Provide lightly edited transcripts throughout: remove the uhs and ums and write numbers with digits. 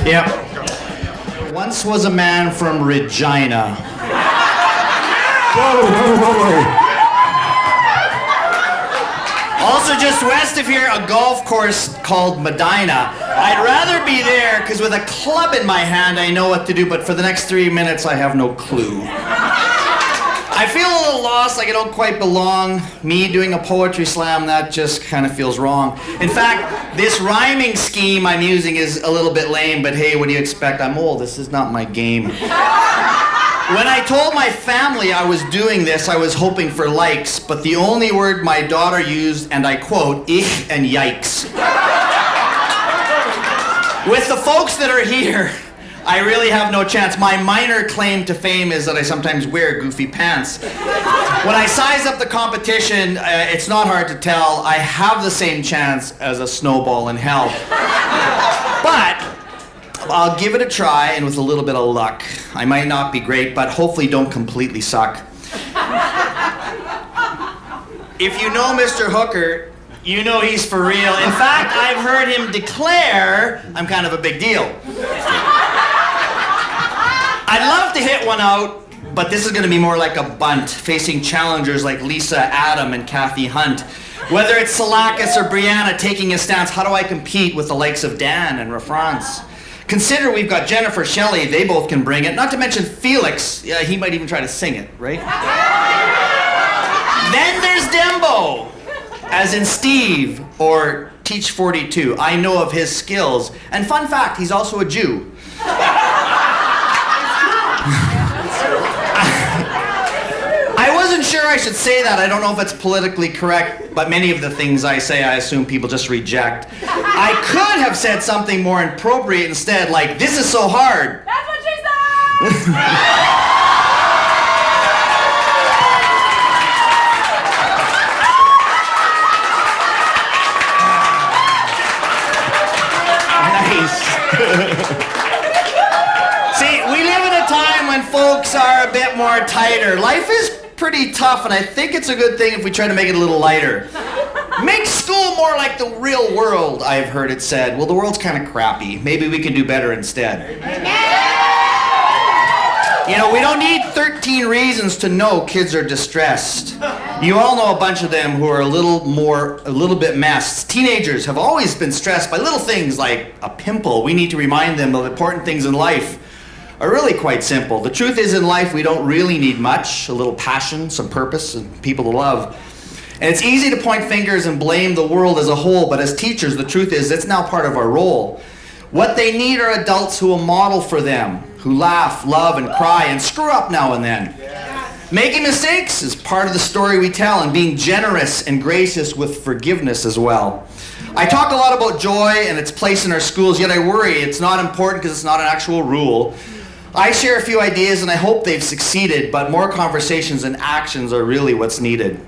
Yep. Once was a man from Regina. Whoa. Also just west of here, a golf course called Medina. I'd rather be there, because with a club in my hand, I know what to do, but for the next 3 minutes, I have no clue. I feel a little lost, like I don't quite belong. Me doing a poetry slam, that just kind of feels wrong. In fact, this rhyming scheme I'm using is a little bit lame, but hey, what do you expect? I'm old, this is not my game. When I told my family I was doing this, I was hoping for likes, but the only word my daughter used, and I quote, ich and yikes. With the folks that are here, I really have no chance. My minor claim to fame is that I sometimes wear goofy pants. When I size up the competition, it's not hard to tell. I have the same chance as a snowball in hell. But I'll give it a try, and with a little bit of luck. I might not be great, but hopefully don't completely suck. If you know Mr. Hooker, you know he's for real. In fact, I've heard him declare I'm kind of a big deal. I'd love to hit one out, but this is going to be more like a bunt, facing challengers like Lisa, Adam, and Cathy Hunt. Whether it's Salakas or Brianna taking a stance, how do I compete with the likes of Dan and Refrance? Consider we've got Jennifer, Shelly, they both can bring it. Not to mention Felix, he might even try to sing it, right? Then there's Dembo, as in Steve, or Teach 42. I know of his skills. And fun fact, he's also a Jew. I wasn't sure I should say that. I don't know if it's politically correct, but many of the things I say, I assume people just reject. I could have said something more appropriate instead, like, this is so hard. That's what she said! Nice. See, we live in a time when folks are a bit more tighter. Life is pretty tough, and I think it's a good thing if we try to make it a little lighter. Make school more like the real world, I've heard it said. Well, the world's kind of crappy. Maybe we can do better instead. You know, we don't need 13 reasons to know kids are distressed. You all know a bunch of them who are a little bit messed. Teenagers have always been stressed by little things like a pimple. We need to remind them of important things in life are really quite simple. The truth is, in life, we don't really need much. A little passion, some purpose, and people to love. And it's easy to point fingers and blame the world as a whole, but as teachers, the truth is, it's now part of our role. What they need are adults who will model for them, who laugh, love, and cry, and screw up now and then. Making mistakes is part of the story we tell, and being generous and gracious with forgiveness as well. I talk a lot about joy and its place in our schools, yet I worry it's not important because it's not an actual rule. I share a few ideas and I hope they've succeeded, but more conversations and actions are really what's needed.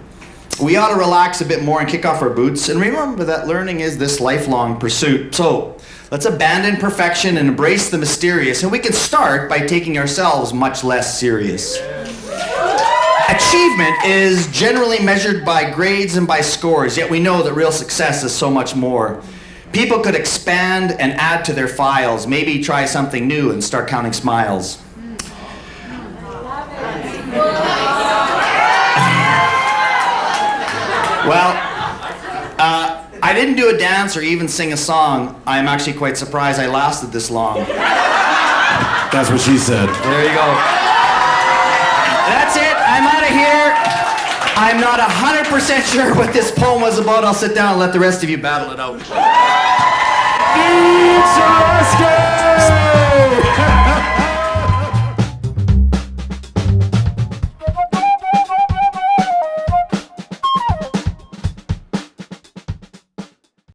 We ought to relax a bit more and kick off our boots and remember that learning is this lifelong pursuit. So let's abandon perfection and embrace the mysterious, and we can start by taking ourselves much less serious. Achievement is generally measured by grades and by scores, yet we know that real success is so much more. People could expand and add to their files, maybe try something new and start counting smiles. Well, I didn't do a dance or even sing a song. I'm actually quite surprised I lasted this long. That's what she said. There you go. That's it. I'm out of here. I'm not 100% sure what this poem was about. I'll sit down and let the rest of you battle it out. Shareski!